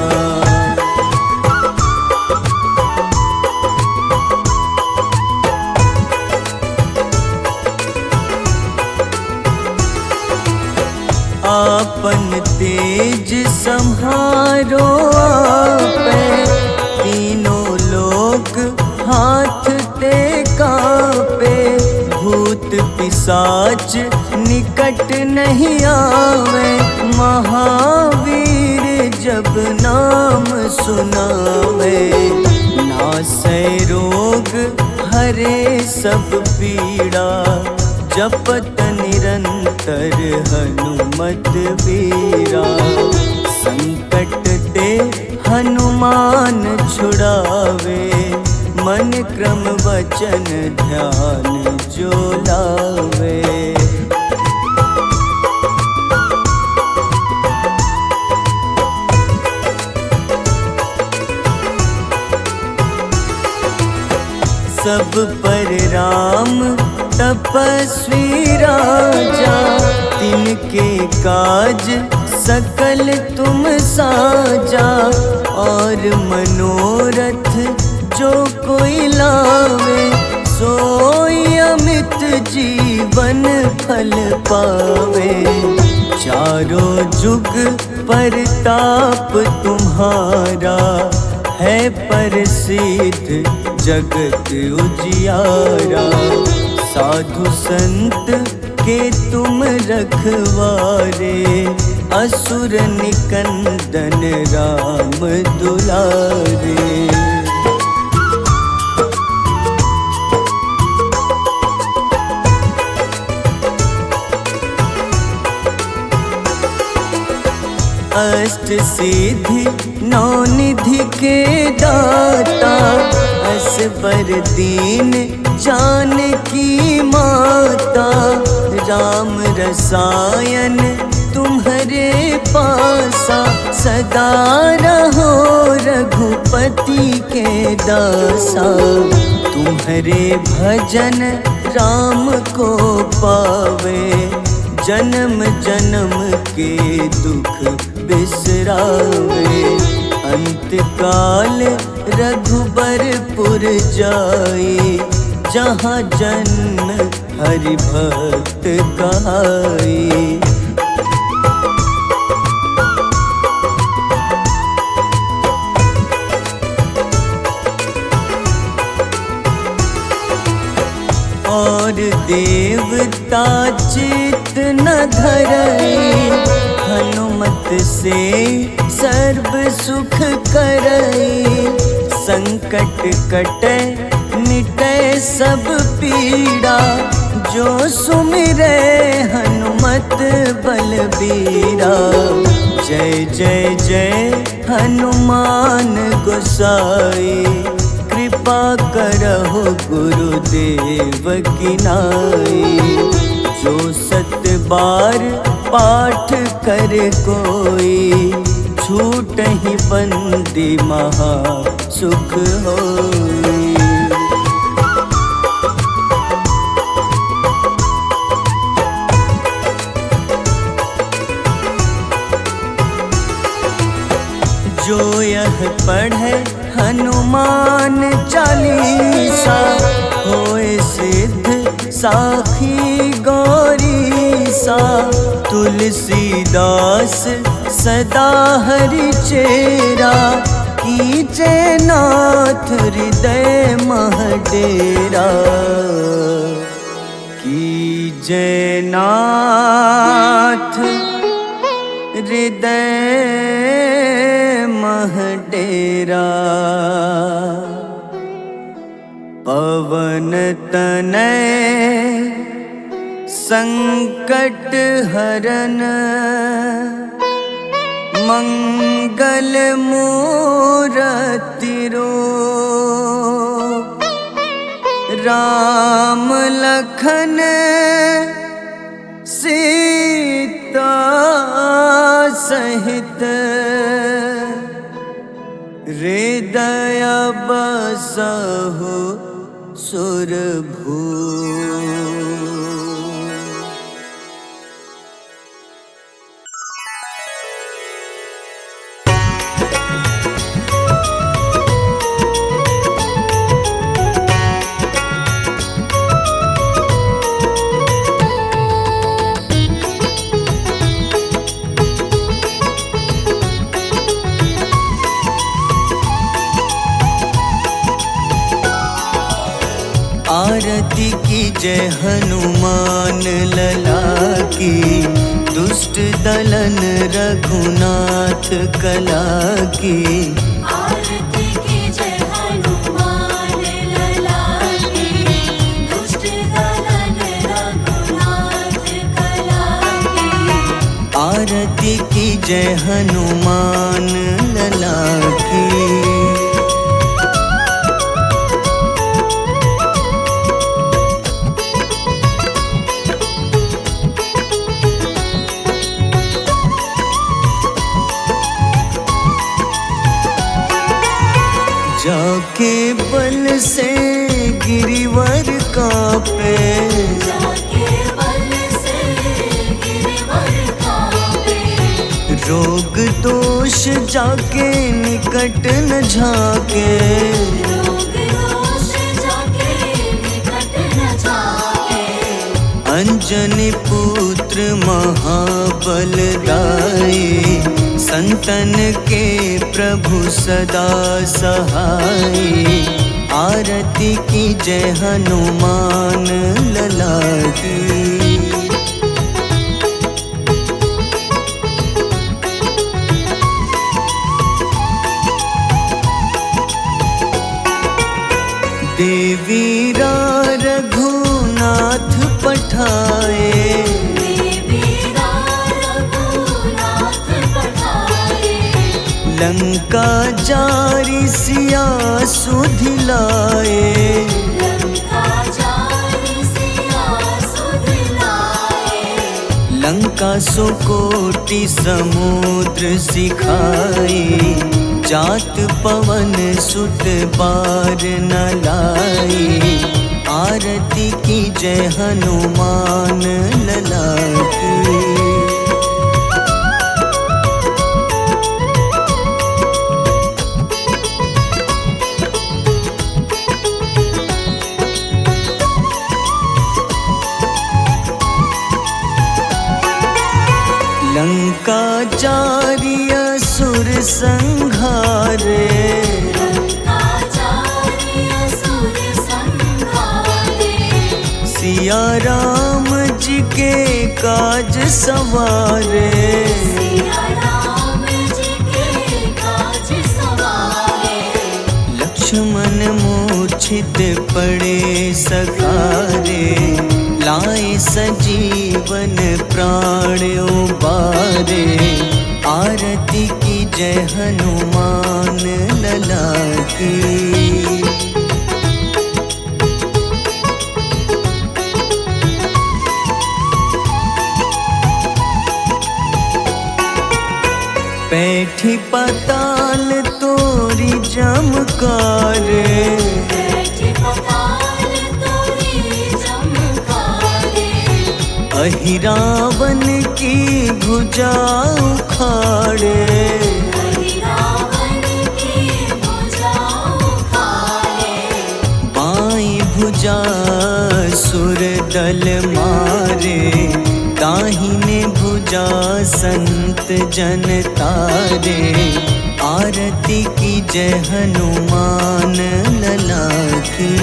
आपन तेज संहारो आपे, तीनों लोग हाथ टेका पे। भूत पिशाच निकट नहीं आवे, महावीर जब नाम सुनावे। नासै रोग हरे सब पीड़ा, जपत निरंतर हनुमत बीरा। संकट ते हनुमान छुड़ावे, मन क्रम वचन ध्यान जो लावे। सब पर राम तपस्वी राजा, तिनके काज सकल तुम साजा। और मनोरथ जो कोई लावे, सोई अमित जीवन फल पावे। चारों जुग परताप तुम्हारा, है प्रसिद्ध जगत उजियारा। साधु संत के तुम रखवारे, असुर निकंदन राम दुलारे। अष्ट सिद्धि नौ निधि के दाता, असबर दीन जानकी माता। राम रसायन तुम्हारे पासा, सदा रहो रघुपति के दासा। तुम्हारे भजन राम को पावे, जन्म जन्म के दुख बिसरावे। अंत काल रघुबरपुर जाई, जहाँ जन्म हरि भक्त कहाई। और देवता चित न धरई, हनुमत से सर्व सुख करई। संकट कटे मिटे सब पीड़ा, जो सुमिरे हनुमत बलबीरा। जय जय जय हनुमान गोसाई, कृपा करहु गुरुदेव की नाई। जो सत बार पाठ कर कोई, छूटहि बंदी महा सुख होई। जो यह पढ़े हनुमान चालीसा, होए सिद्ध साखी गौरीसा। तुलसीदास सदा हरि चेरा, कीजे नाथ हृदय मह डेरा। कीजे नाथ हृदय मह डेरा। पवन तनय संकट हरन, मंगल मूरति रूप। राम लखन सीता सहित, हृदय बसहु सुरभूप। जय हनुमान लला की, दुष्ट दलन रघुनाथ कला की। आरती कीजय हनुमान लला की, दुष्ट दलन रघुनाथ कला की। आरती की जय हनुमान लला की। जाके बल से गिरिवर कांपे, जाके बल से गिरिवर कांपे। रोग दोष जाके निकट न झाके, रोग दोष जाके निकट न जाके। अंजनी पुत्र महाबलदाई, संतन के प्रभु सदा सहाय। आरती की जय हनुमान लला की। देवीरा रघुनाथ पठाए, देवीरा रघुनाथ पठाए। लंका जारी सिया सुधिलाए, लंका जारी सिया सुधिलाए। लंका सुकोटि समुद्र सिखाए। जात पवन सुत बार न लाए। आरती की जय हनुमान लला की। लंका जारी असुर संघारे, लंका जारी असुर संघारे। सिया राम जी के काज सवारे। सिया राम जी के काज सवारे। लक्ष्मण मूर्छित पड़े सखारे। लाए सजीवन प्राण उबारे। आरती की जय हनुमान लला की। बैठी पाताल तोरी जमकारे। बैठी पाताल तोरी जमकारे। अहिरावन की भुजा उखाड़े। अहिरावन की भुजा उखाड़े। बाईं भुजा सुर दल मारे। दाहिने भुजा संत जन तारे। आरती की जय हनुमान लला की।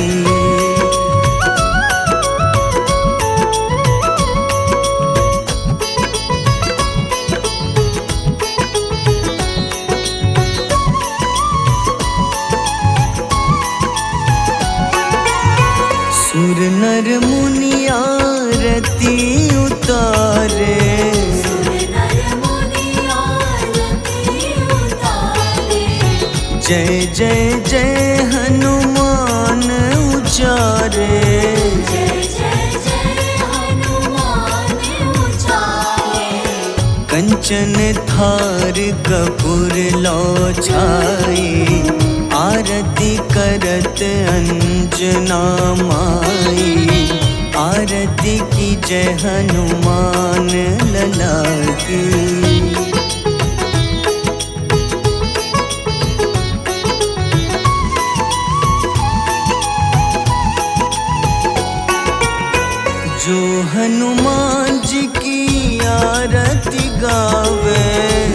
सुर नर मुनि आरती उतारे। सुर नर मुनि आरती उतारे। जय जय जय हनुमान उचारे। जय जय जय हनुमान उचारे। कंचन थार कपूर लो छाए। आरती करत अंजना माई। आरती की जय हनुमान लला की। जो हनुमान जी की आरती गावे।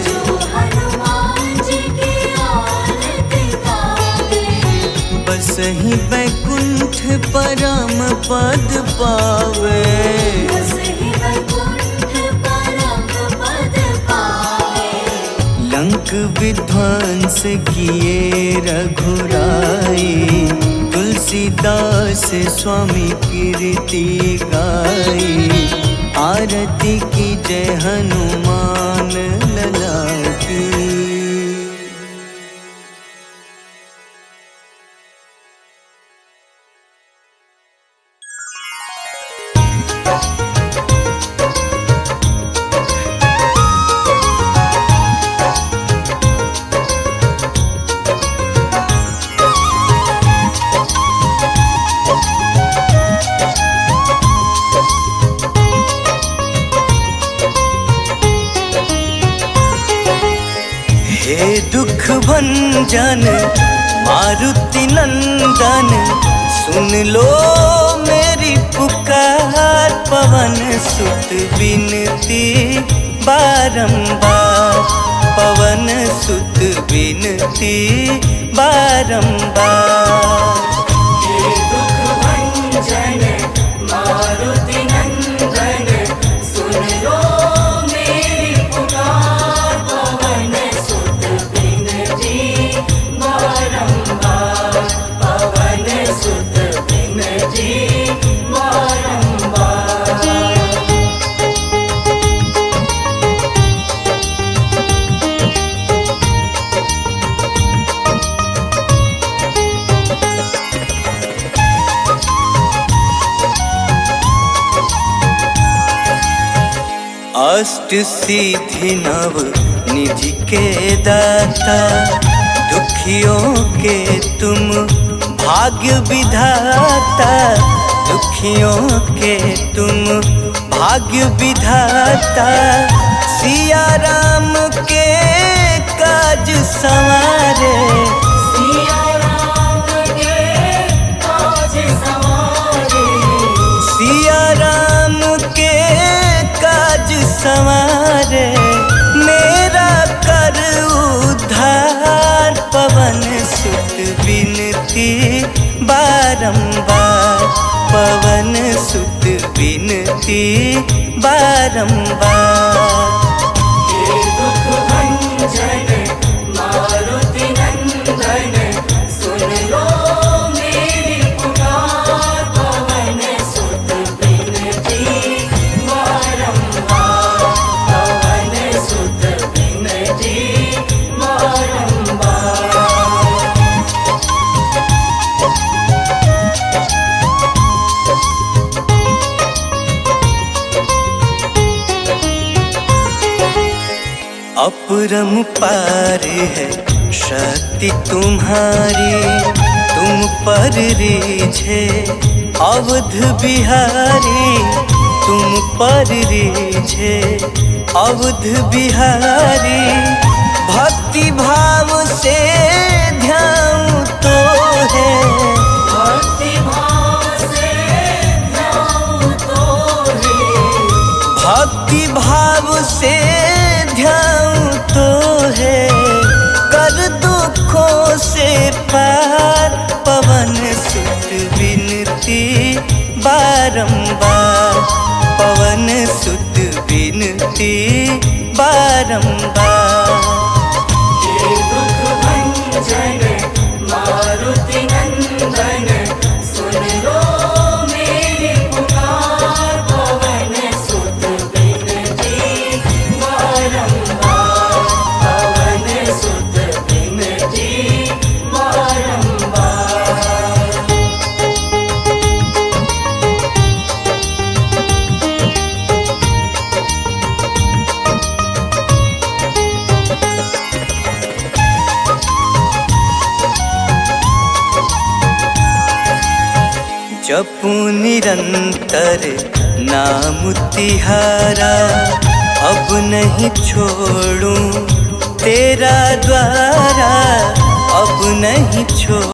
जो हनुमान जी की आरती गावे। बस ही बैकुंठ परम पद पावे। बसहि वैकुंठ परम पद पावे। लंक विध्वंस किए रघुराई, तुलसीदास स्वामी कीर्ति गाई। आरती की जय हनुमान लला की। हे दुख भंजन मारुति नंदन, सुन लो मेरी पुकार। पवन सुत विनती बारंबार, पवन सुत विनती बारंबार। हे दुख भंजन मारुति नंदन, सुन लो मेरी पुकार। पवन सुत विनती बारंबार, पवन सुत विनती बारंबार। अष्ट सिद्धि नव निधि के दाता, दुखियों के तुम भाग्य विधाता। दुखियों के तुम भाग्य विधाता, सिया राम के काज संवारे। सिया राम के काज संवारे। सिया राम के काज संवारे, मेरा कर उद्धार। पवन सुत विनती बारंबार, पवन सुत विनती बारंबार। हे दुख भंजन मारुति नंदन, सुन लो मेरी पुकार। पवन सुत विनती बारंबार, पवन सुत विनती बारंबार। अपरंपार है शक्ति तुम्हारी, तुम पर रीझे अवध बिहारी। तुम पर रीझे अवध बिहारी, भक्ति भाव से ध्यान तो है। भक्ति भाव से ध्यान तो है। भक्ति भाव से ध्यान तो है, कर दुखों से पार। पवन सुत विनती बारंबार, पवन सुत विनती बारंबार। हे दुख भंजन मारुति नंदन, सुन लो मेरी पुकार। पवन सुत विनती बारंबार, पवन सुत विनती बारंबार। जपू निरंतर नाम तिहारा, अब नहीं छोड़ूं तेरा द्वारा। अब नहीं छोड़